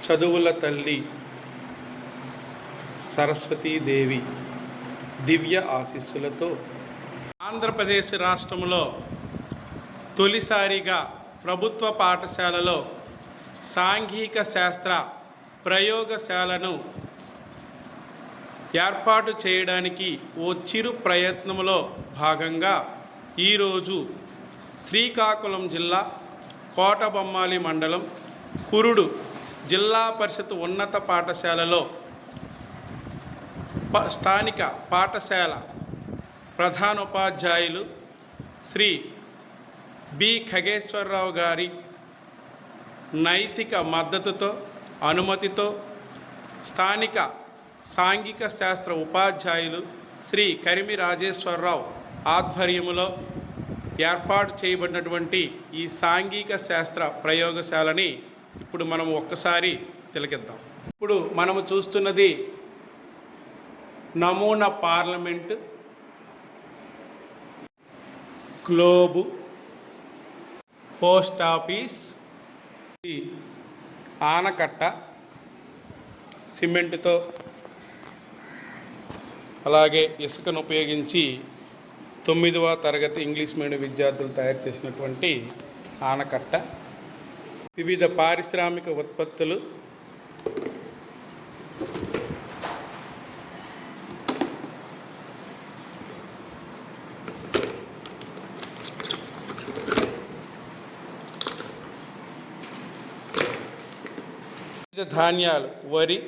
చదువుల తల్లి సరస్వతీదేవి దివ్య ఆశీస్సులతో ఆంధ్రప్రదేశ్ రాష్ట్రంలో తొలిసారిగా ప్రభుత్వ పాఠశాలలో సాంఘిక శాస్త్ర ప్రయోగశాలను ఏర్పాటు చేయడానికి ఓ చిరు ప్రయత్నంలో భాగంగా ఈరోజు శ్రీకాకుళం జిల్లా కోటబొమ్మాలి మండలం కురుడు జిల్లా పరిషత్ ఉన్నత పాఠశాలలో స్థానిక పాఠశాల ప్రధానోపాధ్యాయులు శ్రీ బి ఖగేశ్వరరావు గారి నైతిక మద్దతుతో అనుమతితో స్థానిక సాంఘిక శాస్త్ర ఉపాధ్యాయులు శ్రీ కరిమి రాజేశ్వరరావు ఆధ్వర్యంలో ఏర్పాటు చేయబడినటువంటి ఈ సాంఘిక శాస్త్ర ప్రయోగశాలని ఇప్పుడు మనం ఒక్కసారి తిలకిద్దాం. ఇప్పుడు మనము చూస్తున్నది నమూనా పార్లమెంటు, గ్లోబు, పోస్ట్ ఆఫీస్, ఆనకట్ట సిమెంటుతో అలాగే ఇసుకను ఉపయోగించి 9వ తరగతి ఇంగ్లీష్ మీడియం విద్యార్థులు తయారు చేసినటువంటి ఆనకట్ట, వివిధ పారిశ్రామిక ఉత్పత్తులు, వివిధ ధాన్యాలు, వరి,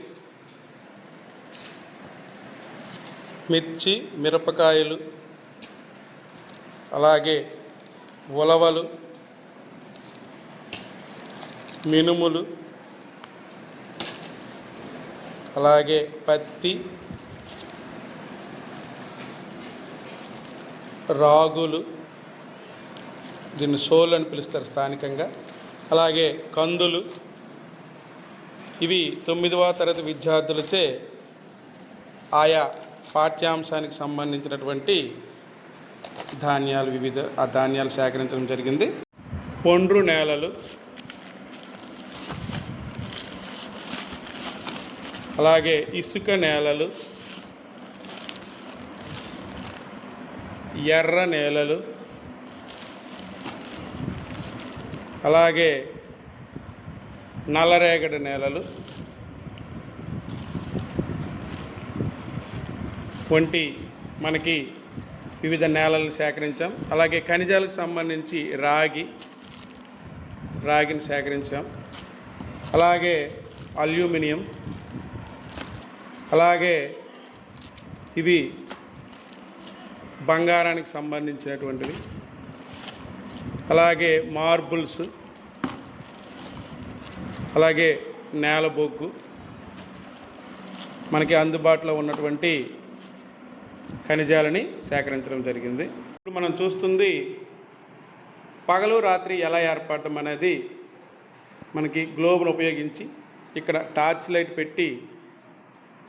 మిర్చి, మిరపకాయలు, అలాగే ఉలవలు, మినుములు, అలాగే పత్తి, రాగులు, దీన్ని సోలు అని పిలుస్తారు స్థానికంగా, అలాగే కందులు. ఇవి 9వ తరగతి విద్యార్థులచే ఆయా పాఠ్యాంశానికి సంబంధించినటువంటి ధాన్యాలు, వివిధ ఆ ధాన్యాలు సేకరించడం జరిగింది. ఒండ్రు నేలలు, అలాగే ఇసుక నేలలు, ఎర్ర నేలలు, అలాగే నల్లరేగడి నేలలు వంటి మనకి వివిధ నేలలను సేకరించాం. అలాగే ఖనిజాలకు సంబంధించి రాగిని సేకరించాం, అలాగే అల్యూమినియం, అలాగే ఇవి బంగారానికి సంబంధించినటువంటివి, అలాగే మార్బుల్స్, అలాగే నేల బొగ్గు మనకి అందుబాటులో ఉన్నటువంటి ఖనిజాలని సేకరించడం జరిగింది. ఇప్పుడు మనం చూస్తుంది పగలు రాత్రి ఎలా ఏర్పడటం అనేది మనకి గ్లోబ్ను ఉపయోగించి ఇక్కడ టార్చ్ లైట్ పెట్టి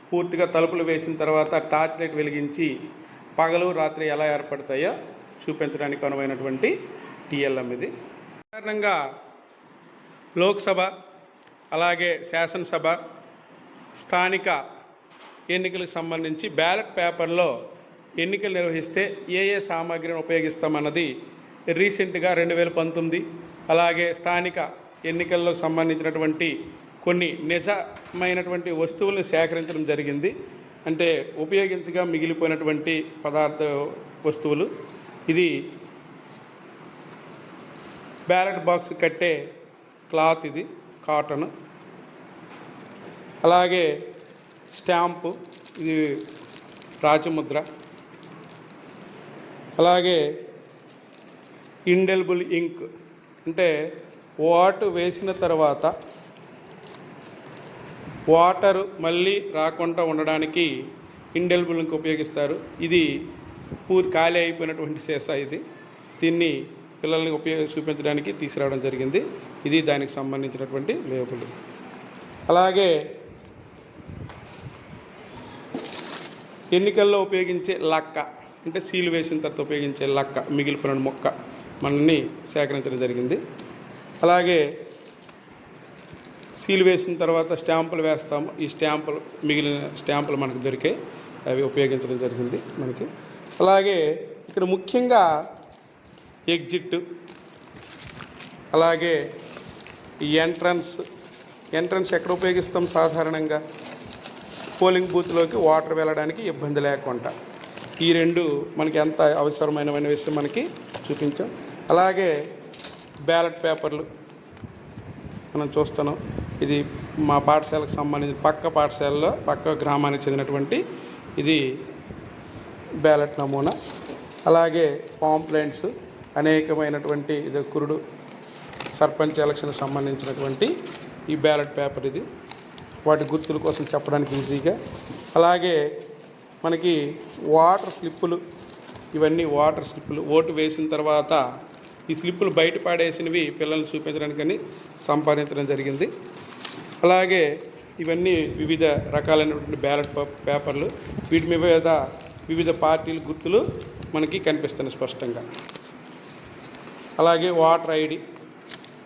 పూర్తిగా తలుపులు వేసిన తర్వాత టార్చ్ లైట్ వెలిగించి పగలు రాత్రి ఎలా ఏర్పడతాయో చూపించడానికి అనువైనటువంటి టీఎల్ఎం ఇది. సాధారణంగా లోక్సభ, అలాగే శాసనసభ, స్థానిక ఎన్నికలకు సంబంధించి బ్యాలెట్ పేపర్లో ఎన్నికలు నిర్వహిస్తే ఏ సామాగ్రిని ఉపయోగిస్తామన్నది రీసెంట్గా 2019 అలాగే స్థానిక ఎన్నికల్లో సంబంధించినటువంటి కొన్ని నిజమైనటువంటి వస్తువులను సేకరించడం జరిగింది. అంటే ఉపయోగించగా మిగిలిపోయినటువంటి వస్తువులు. ఇది బ్యాలెట్ బాక్స్ కట్టే క్లాత్, ఇది కాటన్, అలాగే స్టాంపు, ఇది రాజముద్ర, అలాగే ఇండెలిబుల్ ఇంక్ అంటే ఓటు వేసిన తర్వాత వాటరు మళ్ళీ రాకుండా ఉండడానికి ఇండెలిబుల్ ఇంక్ ఉపయోగిస్తారు. ఇది ఖాళీ అయిపోయినటువంటి సీసా, దీన్ని పిల్లల్ని చూపించడానికి తీసుకురావడం జరిగింది. ఇది దానికి సంబంధించినటువంటి లేబుల్. అలాగే ఎన్నికల్లో ఉపయోగించే లక్క అంటే సీలు వేసిన తర్వాత ఉపయోగించే లక్క, మిగిలిపోయిన మొక్క మనల్ని సేకరించడం జరిగింది. అలాగే సీల్ వేసిన తర్వాత స్టాంపులు వేస్తాము. ఈ స్టాంపులు మిగిలిన స్టాంపులు మనకు దొరికాయి, అవి ఉపయోగించడం జరిగింది మనకి. అలాగే ఇక్కడ ముఖ్యంగా ఎగ్జిట్, అలాగే ఈ ఎంట్రన్స్ ఎక్కడ ఉపయోగిస్తాం సాధారణంగా? పోలింగ్ బూత్లోకి వాటర్ వెళ్ళడానికి ఇబ్బంది లేకుండా. ఈ రెండు మనకి ఎంత అవసరమైన విషయం మనకి చూపించాం. అలాగే బ్యాలెట్ పేపర్లు మనం చూస్తున్నాం. ఇది మా పాఠశాలకు సంబంధించి పక్క గ్రామానికి చెందినటువంటి ఇది బ్యాలెట్ నమూనా. అలాగే పాంప్లెంట్స్, అనేకమైనటువంటి ఇది కురుడు సర్పంచ్ ఎలక్షన్కి సంబంధించినటువంటి ఈ బ్యాలెట్ పేపర్, ఇది వాటి గుర్తుల కోసం చెప్పడానికి ఈజీగా. అలాగే మనకి వాటర్ స్లిప్పులు, ఇవన్నీ వాటర్ స్లిప్పులు. ఓటు వేసిన తర్వాత ఈ స్లిప్పులు బయట పాడేసినవి పిల్లల్ని చూపించడానికని సంపాదించడం జరిగింది. అలాగే ఇవన్నీ వివిధ రకాలైనటువంటి బ్యాలెట్ పేపర్లు. వీటి మీద వివిధ పార్టీల గుర్తులు మనకి కనిపిస్తున్నాయి స్పష్టంగా. అలాగే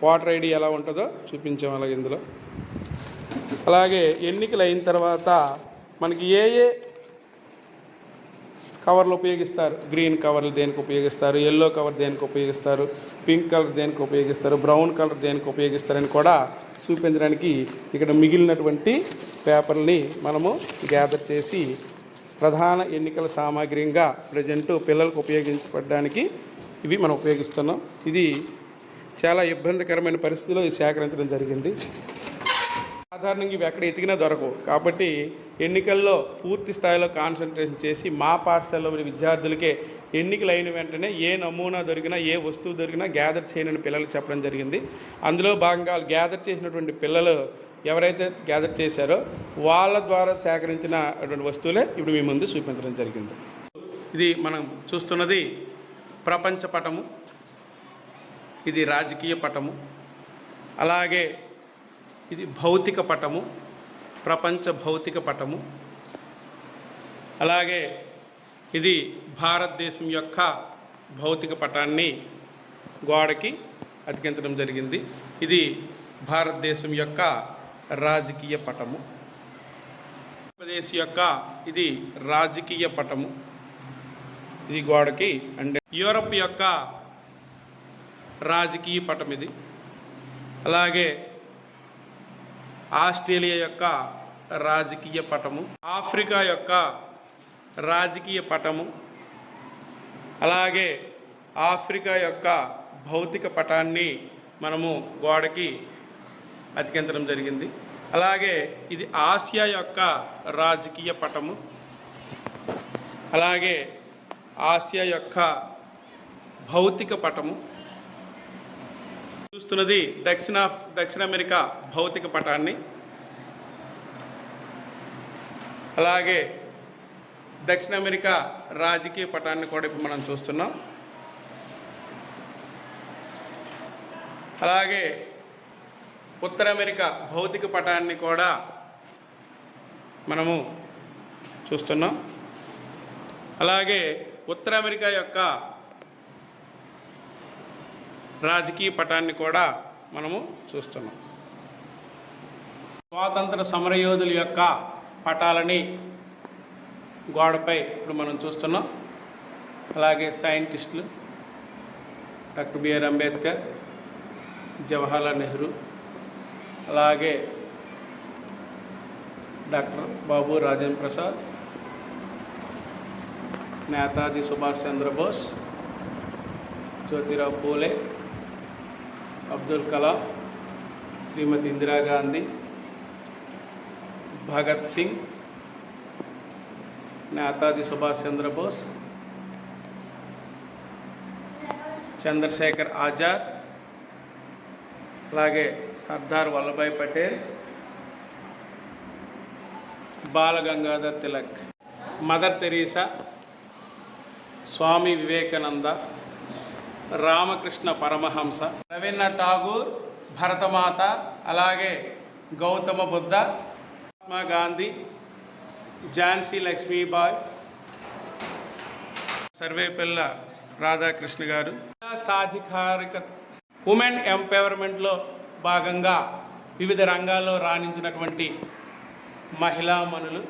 వాటర్ ఐడి ఎలా ఉంటుందో చూపించాం అలాగే ఇందులో. అలాగే ఎన్నికలు అయిన తర్వాత మనకి ఏ కవర్లు ఉపయోగిస్తారు, గ్రీన్ కవర్లు దేనికి ఉపయోగిస్తారు, ఎల్లో కవర్ దేనికి ఉపయోగిస్తారు, పింక్ కలర్ దేనికి ఉపయోగిస్తారు, బ్రౌన్ కలర్ దేనికి ఉపయోగిస్తారని కూడా చూపించడానికి ఇక్కడ మిగిలినటువంటి పేపర్ని మనము గ్యాదర్ చేసి ప్రధాన ఎన్నికల సామాగ్రిగా ప్రజెంటు పిల్లలకు ఉపయోగించబడడానికి ఇవి మనం ఉపయోగిస్తున్నాం. ఇది చాలా ఇబ్బందికరమైన పరిస్థితిలో ఇది సేకరించడం జరిగింది. సాధారణంగా ఇవి ఎక్కడ ఎతికినా దొరకవు. కాబట్టి ఎన్నికల్లో పూర్తి స్థాయిలో కాన్సన్ట్రేషన్ చేసి మా పాఠశాలలో విద్యార్థులకే ఎన్నికలు అయిన వెంటనే ఏ నమూనా దొరికినా, ఏ వస్తువు దొరికినా గ్యాదర్ చేయనని పిల్లలకు చెప్పడం జరిగింది. అందులో భాగంగా గ్యాదర్ చేసినటువంటి పిల్లలు ఎవరైతే గ్యాదర్ చేశారో వాళ్ళ ద్వారా సేకరించిన అటువంటి వస్తువులే ఇప్పుడు మీ ముందు చూపించడం జరిగింది. ఇది మనం చూస్తున్నది ప్రపంచ పటము, ఇది రాజకీయ పటము, అలాగే ఇది భౌతిక పటము, ప్రపంచ భౌతిక పటము. అలాగే ఇది భారతదేశం యొక్క భౌతిక పటాన్ని గోడకి అతికించడం జరిగింది. ఇది భారతదేశం యొక్క రాజకీయ పటము. ఆంధ్రప్రదేశ్ యొక్క ఇది రాజకీయ పటము, ఇది గోడకి. అండ్ యూరప్ యొక్క రాజకీయ పటం ఇది. అలాగే ఆస్ట్రేలియా యొక్క రాజకీయ పటము, ఆఫ్రికా యొక్క రాజకీయ పటము, అలాగే ఆఫ్రికా యొక్క భౌతిక పటాన్ని మనము గోడకి అతికించడం జరిగింది. అలాగే ఇది ఆసియా యొక్క రాజకీయ పటము, అలాగే ఆసియా యొక్క భౌతిక పటము. చూస్తున్నది దక్షిణ అమెరికా భౌతిక పటాన్ని. అలాగే దక్షిణ అమెరికా రాజకీయ పటాన్ని కూడా ఇప్పుడు మనం చూస్తున్నాం. అలాగే ఉత్తర అమెరికా భౌతిక పటాన్ని కూడా మనము చూస్తున్నాం. అలాగే ఉత్తర అమెరికా యొక్క రాజకీయ పటాన్ని కూడా మనము చూస్తున్నాం. స్వాతంత్ర సమరయోధుల యొక్క పటాలని గోడపై ఇప్పుడు మనం చూస్తున్నాం. అలాగే సైంటిస్టులు డాక్టర్ బిఆర్ అంబేద్కర్, జవహర్లాల్ నెహ్రూ, అలాగే డాక్టర్ బాబు రాజేంద్ర ప్రసాద్, నేతాజీ సుభాష్ చంద్రబోస్, జ్యోతిరావు పూలే, అబ్దుల్ కలాం, శ్రీమతి ఇందిరాగాంధీ, భగత్ సింగ్, నేతాజీ సుభాష్ చంద్రబోస్, చంద్రశేఖర్ ఆజాద్, అలాగే సర్దార్ వల్లభాయ్ పటేల్, బాల గంగాధర్ తిలక్, మదర్ తెరీసా, స్వామి వివేకానంద, రామకృష్ణ పరమహంస, రవీంద్రనాథ్ ఠాగూర్, భరతమాత, అలాగే గౌతమ బుద్ధ, మహాత్మా గాంధీ, ఝాన్సీ లక్ష్మీబాయ్, సర్వేపల్లి రాధాకృష్ణ గారు. సాధికారిక ఉమెన్ ఎంపవర్మెంట్లో భాగంగా వివిధ రంగాల్లో రాణించినటువంటి మహిళామణులు.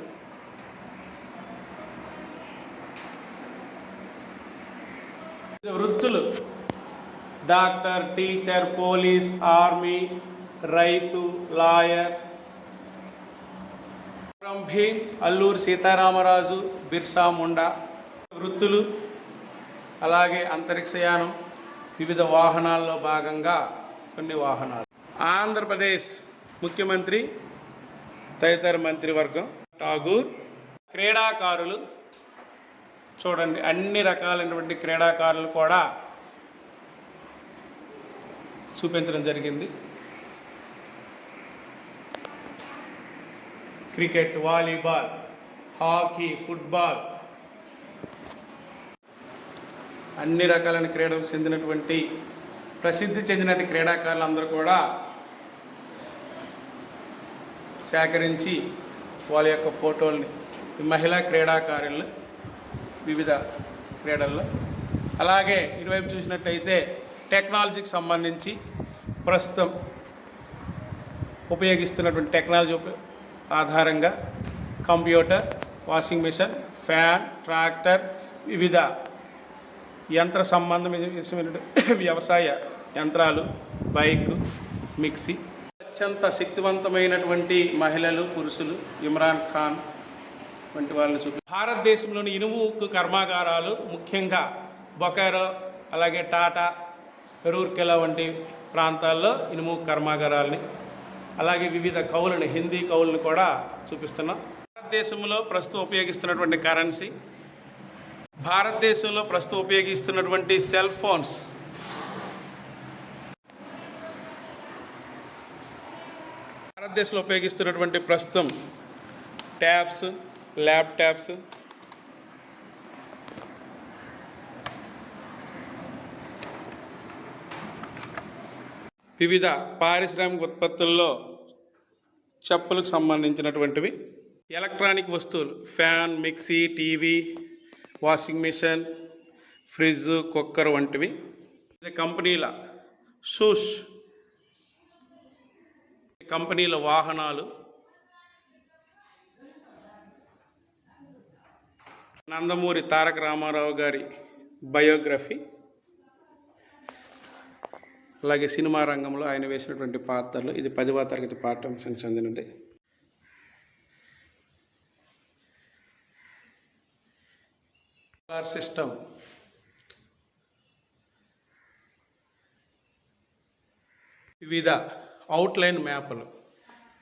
వృత్తులు డాక్టర్, టీచర్, పోలీస్, ఆర్మీ, రైతు, లాయర్. భీమ్, అల్లూరి సీతారామరాజు, బిర్సా ముండా. వృత్తులు అలాగే అంతరిక్షయానం, వివిధ వాహనాల్లో భాగంగా కొన్ని వాహనాలు. ఆంధ్రప్రదేశ్ ముఖ్యమంత్రి తదితర మంత్రివర్గం. ఠాగూర్. క్రీడాకారులు చూడండి, అన్ని రకాలైనటువంటి క్రీడాకారులు కూడా చూపించడం జరిగింది. క్రికెట్, వాలీబాల్, హాకీ, ఫుట్బాల్, అన్ని రకాలైన క్రీడలకు చెందినటువంటి ప్రసిద్ధి చెందినటువంటి క్రీడాకారులు అందరూ కూడా సేకరించి వాళ్ళ యొక్క ఫోటోల్ని, ఈ మహిళా క్రీడాకారులను వివిధ క్రీడల్లో. అలాగే ఇటువైపు చూసినట్టయితే టెక్నాలజీకి సంబంధించి ప్రస్తుతం ఉపయోగిస్తున్నటువంటి టెక్నాలజీ ఆధారంగా computer, washing machine, fan, tractor, వివిధ యంత్ర సంబంధమైన వ్యవసాయ యంత్రాలు, బైక్, మిక్సీ. అత్యంత శక్తివంతమైనటువంటి మహిళలు, పురుషులు ఇమ్రాన్ ఖాన్ వంటి వాళ్ళని భారతదేశంలోని ఇనుము ఉక్కు కర్మాగారాలు ముఖ్యంగా బొకారో, అలాగే టాటా, రూర్కెలా వంటి ప్రాంతాల్లో ఇనుము కర్మాగారాలని, అలాగే వివిధ కవులను, హిందీ కవులను కూడా చూపిస్తున్నాం. భారతదేశంలో ప్రస్తుతం ఉపయోగిస్తున్నటువంటి కరెన్సీ, భారతదేశంలో ప్రస్తుతం ఉపయోగిస్తున్నటువంటి సెల్ ఫోన్స్, భారతదేశంలో ఉపయోగిస్తున్నటువంటి ప్రస్తుతం ట్యాబ్స్, ల్యాప్టాప్స్, వివిధ పారిశ్రామిక ఉత్పత్తుల్లో చెప్పులకు సంబంధించినటువంటివి, ఎలక్ట్రానిక్ వస్తువులు, fan, mixie, TV, washing machine, fridge, cooker వంటివి. కంపెనీల షూస్, కంపెనీల వాహనాలు, నందమూరి తారక రామారావు గారి బయోగ్రఫీ, అలాగే సినిమా రంగంలో ఆయన వేసినటువంటి పాత్రలు. ఇది 10వ తరగతి పాఠ్యాంశానికి చెందినది. సోలార్ సిస్టమ్, వివిధ అవుట్లైన్ మ్యాప్లు,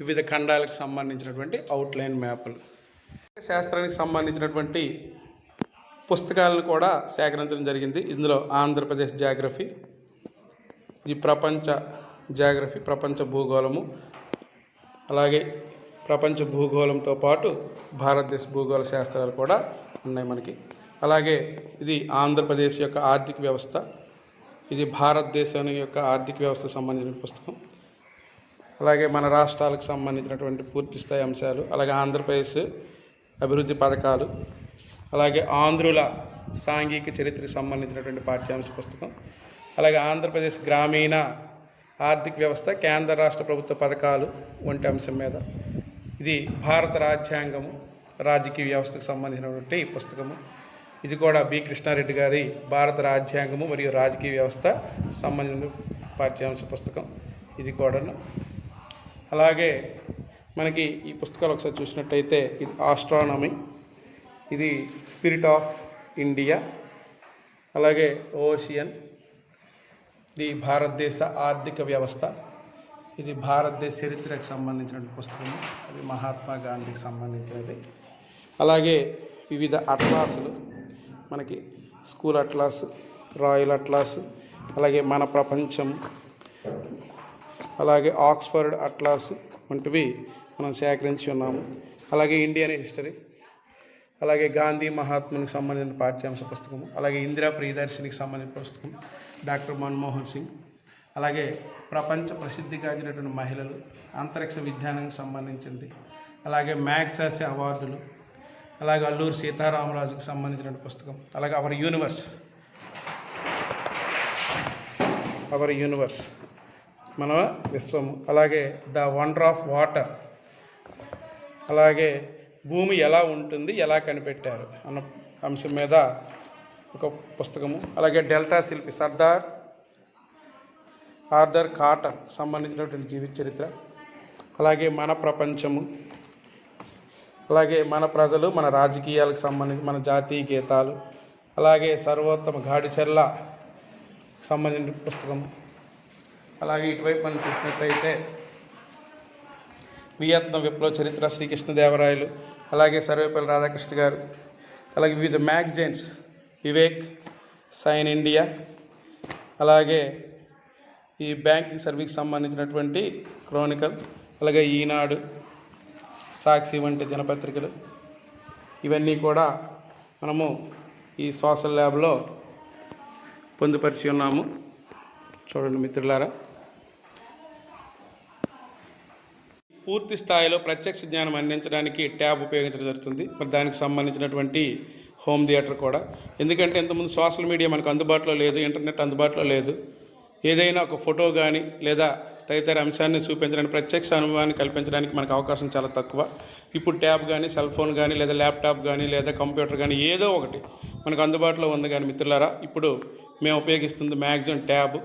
వివిధ ఖండాలకు సంబంధించినటువంటి అవుట్లైన్ మ్యాప్లు. శాస్త్రానికి సంబంధించినటువంటి పుస్తకాలను కూడా సేకరించడం జరిగింది. ఇందులో ఆంధ్రప్రదేశ్ జాగ్రఫీ, ఇది ప్రపంచ జాగ్రఫీ, ప్రపంచ భూగోళము, అలాగే ప్రపంచ భూగోళంతో పాటు భారతదేశ భూగోళ శాస్త్రాలు కూడా ఉన్నాయి మనకి. అలాగే ఇది ఆంధ్రప్రదేశ్ యొక్క ఆర్థిక వ్యవస్థ, ఇది భారతదేశం యొక్క ఆర్థిక వ్యవస్థకు సంబంధించిన పుస్తకం. అలాగే మన రాష్ట్రాలకు సంబంధించినటువంటి పూర్తి స్థాయి అంశాలు, అలాగే ఆంధ్రప్రదేశ్ అభివృద్ధి పథకాలు, అలాగే ఆంధ్రుల సాంఘిక చరిత్రకు సంబంధించినటువంటి పాఠ్యాంశ పుస్తకం, అలాగే ఆంధ్రప్రదేశ్ గ్రామీణ ఆర్థిక వ్యవస్థ, కేంద్ర రాష్ట్ర ప్రభుత్వ పథకాలు వంటి అంశం మీద. ఇది భారత రాజ్యాంగము, రాజకీయ వ్యవస్థకు సంబంధించినటువంటి పుస్తకము. ఇది కూడా బి కృష్ణారెడ్డి గారి భారత రాజ్యాంగము మరియు రాజకీయ వ్యవస్థ సంబంధించిన పాఠ్యాంశ పుస్తకం ఇది కూడాను. అలాగే మనకి ఈ పుస్తకాలు ఒకసారి చూసినట్టయితే ఇది ఆస్ట్రానమీ, ఇది స్పిరిట్ ఆఫ్ ఇండియా, అలాగే ఓషియన్, ఇది భారతదేశ ఆర్థిక వ్యవస్థ, ఇది భారతదేశ చరిత్రకు సంబంధించిన పుస్తకము, అది మహాత్మా గాంధీకి సంబంధించినది. అలాగే వివిధ అట్లాసులు, మనకి స్కూల్ అట్లాస్, రాయల్ అట్లాస్, అలాగే మన ప్రపంచం, అలాగే ఆక్స్ఫర్డ్ అట్లాస్ వంటివి మనం సేకరించి ఉన్నాము. అలాగే ఇండియన్ హిస్టరీ, అలాగే గాంధీ మహాత్మునికి సంబంధించిన పాఠ్యాంశ పుస్తకము, అలాగే ఇందిరా ప్రియదర్శినికి సంబంధించిన పుస్తకం, డాక్టర్ మన్మోహన్ సింగ్, అలాగే ప్రపంచ ప్రసిద్ధిగాంచినటువంటి మహిళలు, అంతరిక్ష విజ్ఞానానికి సంబంధించింది, అలాగే మ్యాగ్సాసే అవార్డులు, అలాగే అల్లూరి సీతారామరాజుకి సంబంధించిన పుస్తకం, అలాగే అవర్ యూనివర్స్ మన విశ్వము. అలాగే ద వండర్ ఆఫ్ వాటర్, అలాగే భూమి ఎలా ఉంటుంది, ఎలా కనిపెట్టారు అన్న అంశం మీద ఒక పుస్తకము. అలాగే డెల్టా శిల్పి సర్దార్ ఆర్థర్ కాటన్ సంబంధించినటువంటి జీవిత చరిత్ర. అలాగే మన ప్రపంచము, అలాగే మన ప్రజలు, మన రాజకీయాలకు సంబంధించి మన జాతీయ గీతాలు, అలాగే సర్వోత్తమ గాడిచెర్ల సంబంధించిన పుస్తకం. అలాగే ఇటువైపు మనం చూసినట్లయితే వియత్నాం విప్లవ చరిత్ర శ్రీకృష్ణదేవరాయలు, అలాగే సర్వేపల్లి రాధాకృష్ణ గారు. అలాగే వివిధ మ్యాగజైన్స్ వివేక్, సైన్ ఇండియా, అలాగే ఈ బ్యాంకింగ్ సర్వీస్కి సంబంధించినటువంటి క్రోనికల్, అలాగే ఈనాడు, సాక్షి వంటి దినపత్రికలు, ఇవన్నీ కూడా మనము ఈ సోషల్ ల్యాబ్లో పొందుపరిచి ఉన్నాము. చూడండి మిత్రులారా. పూర్తి స్థాయిలో ప్రత్యక్ష జ్ఞానం అందించడానికి ట్యాబ్ ఉపయోగించడం జరుగుతుంది. మరి దానికి సంబంధించినటువంటి హోమ్ థియేటర్ కూడా. ఎందుకంటే ఇంతకుముందు సోషల్ మీడియా మనకు అందుబాటులో లేదు, ఇంటర్నెట్ అందుబాటులో లేదు. ఏదైనా ఒక ఫోటో కానీ లేదా తదితర అంశాన్ని చూపించడానికి, ప్రత్యక్ష అనుభవాన్ని కల్పించడానికి మనకు అవకాశం చాలా తక్కువ. ఇప్పుడు ట్యాబ్ కానీ, సెల్ ఫోన్ కానీ, లేదా ల్యాప్టాప్ కానీ, లేదా కంప్యూటర్ కానీ ఏదో ఒకటి మనకు అందుబాటులో ఉంది. కానీ మిత్రులారా, ఇప్పుడు మేము ఉపయోగిస్తుంది మ్యాక్సిమం ట్యాబ్.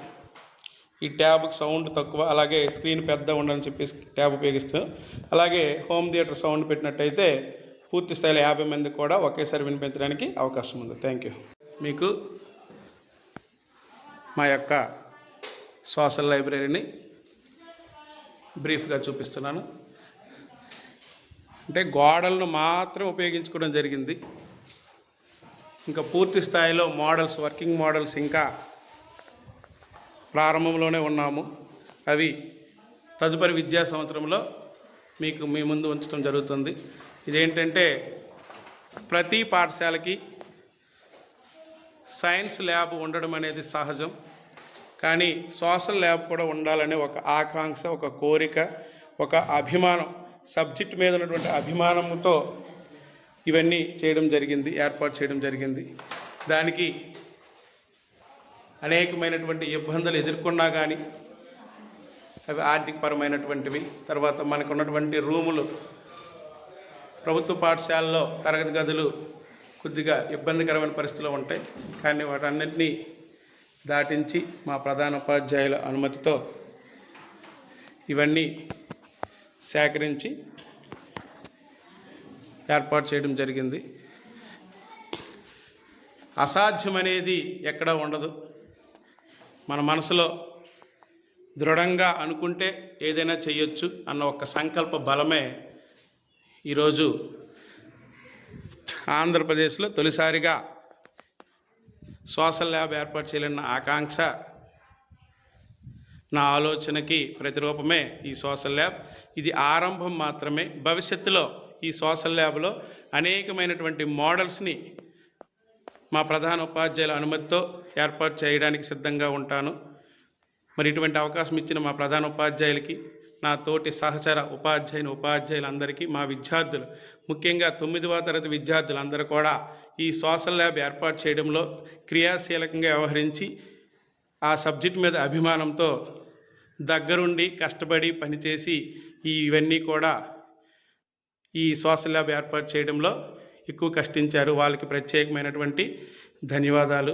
ఈ ట్యాబ్కి సౌండ్ తక్కువ, అలాగే స్క్రీన్ పెద్ద ఉండాలని చెప్పేసి ట్యాబ్ ఉపయోగిస్తాం. అలాగే హోమ్ థియేటర్ సౌండ్ పెట్టినట్టయితే పూర్తి స్థాయిలో 50 మంది కూడా ఒకేసారి వినిపించడానికి అవకాశం ఉంది. Thank you. మీకు మా యొక్క సోషల్ లైబ్రరీని బ్రీఫ్గా చూపిస్తున్నాను. అంటే గోడలను మాత్రం ఉపయోగించుకోవడం జరిగింది. ఇంకా పూర్తి స్థాయిలో మోడల్స్, వర్కింగ్ మోడల్స్ ఇంకా ప్రారంభంలోనే ఉన్నాము. అవి తదుపరి విద్యా సంవత్సరంలో మీకు మీ ముందు ఉంచడం జరుగుతుంది. ఇదేంటంటే ప్రతి పాఠశాలకి సైన్స్ ల్యాబ్ ఉండడం అనేది సహజం. కానీ సోషల్ ల్యాబ్ కూడా ఉండాలనే ఒక ఆకాంక్ష, ఒక కోరిక, ఒక అభిమానం, సబ్జెక్ట్ మీద ఉన్నటువంటి అభిమానంతో ఇవన్నీ చేయడం జరిగింది, ఏర్పాటు చేయడం జరిగింది. దానికి అనేకమైనటువంటి ఇబ్బందులు ఎదుర్కొన్నా కానీ అవి ఆర్థికపరమైనటువంటివి. తర్వాత మనకు ఉన్నటువంటి రూములు, ప్రభుత్వ పాఠశాలలో తరగతి గదులు కొద్దిగా ఇబ్బందికరమైన పరిస్థితులు ఉంటాయి. కానీ వాటన్నిటినీ దాటించి మా ప్రధాన ఉపాధ్యాయుల అనుమతితో ఇవన్నీ సేకరించి ఏర్పాటు చేయడం జరిగింది. అసాధ్యమనేది ఎక్కడా ఉండదు. మన మనసులో దృఢంగా అనుకుంటే ఏదైనా చేయొచ్చు అన్న ఒక సంకల్ప బలమే ఈరోజు ఆంధ్రప్రదేశ్లో తొలిసారిగా సోషల్ ల్యాబ్ ఏర్పాటు చేయాలన్న ఆకాంక్ష, నా ఆలోచనకి ప్రతిరూపమే ఈ సోషల్ ల్యాబ్. ఇది ఆరంభం మాత్రమే. భవిష్యత్తులో ఈ సోషల్ ల్యాబ్లో అనేకమైనటువంటి మోడల్స్ని మా ప్రధాన ఉపాధ్యాయుల అనుమతితో ఏర్పాటు చేయడానికి సిద్ధంగా ఉంటాను. మరి ఇటువంటి అవకాశం ఇచ్చిన మా ప్రధాన ఉపాధ్యాయులకి, నా తోటి సహచర ఉపాధ్యాయులందరికీ, మా విద్యార్థులు, ముఖ్యంగా 9వ తరగతి విద్యార్థులందరూ కూడా ఈ సోషల్ ల్యాబ్ ఏర్పాటు చేయడంలో క్రియాశీలకంగా వ్యవహరించి ఆ సబ్జెక్ట్ మీద అభిమానంతో దగ్గరుండి కష్టపడి పనిచేసి ఇవన్నీ కూడా ఈ సోషల్ ల్యాబ్ ఏర్పాటు చేయడంలో ఎక్కువ కష్టించారు. వాళ్ళకి ప్రత్యేకమైనటువంటి ధన్యవాదాలు.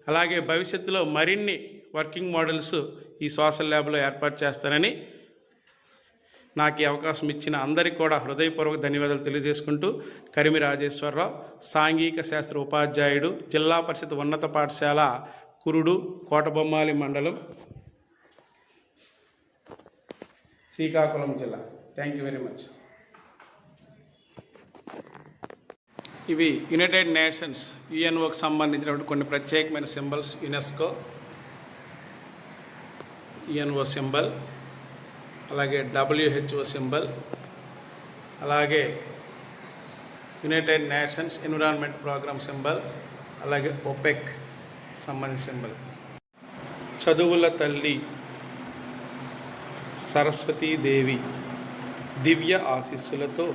అలాగే భవిష్యత్తులో మరిన్ని వర్కింగ్ మోడల్స్ ఈ సోషల్ ల్యాబ్లో ఏర్పాటు చేస్తానని నాకు ఈ అవకాశం ఇచ్చిన అందరికీ కూడా హృదయపూర్వక ధన్యవాదాలు తెలియజేసుకుంటూ, కరిమి రాజేశ్వరరావు, సాంఘిక శాస్త్ర ఉపాధ్యాయుడు, జిల్లా పరిషత్ ఉన్నత పాఠశాల కురుడు, కోటబొమ్మాలి మండలం, శ్రీకాకుళం జిల్లా. Thank you very much. ఇవి యునైటెడ్ నేషన్స్ యుఎన్ఓకి సంబంధించినటువంటి కొన్ని ప్రత్యేకమైన సింబల్స్. యునెస్కో యుఎన్ఓ సింబల్, అలాగే WHO సింబల్, అలాగే United Nations Environment Programme symbol, అలాగే OPEC సంబంధించిన సింబల్. చదువుల తల్లి సరస్వతీదేవి దివ్య ఆశీస్సులతో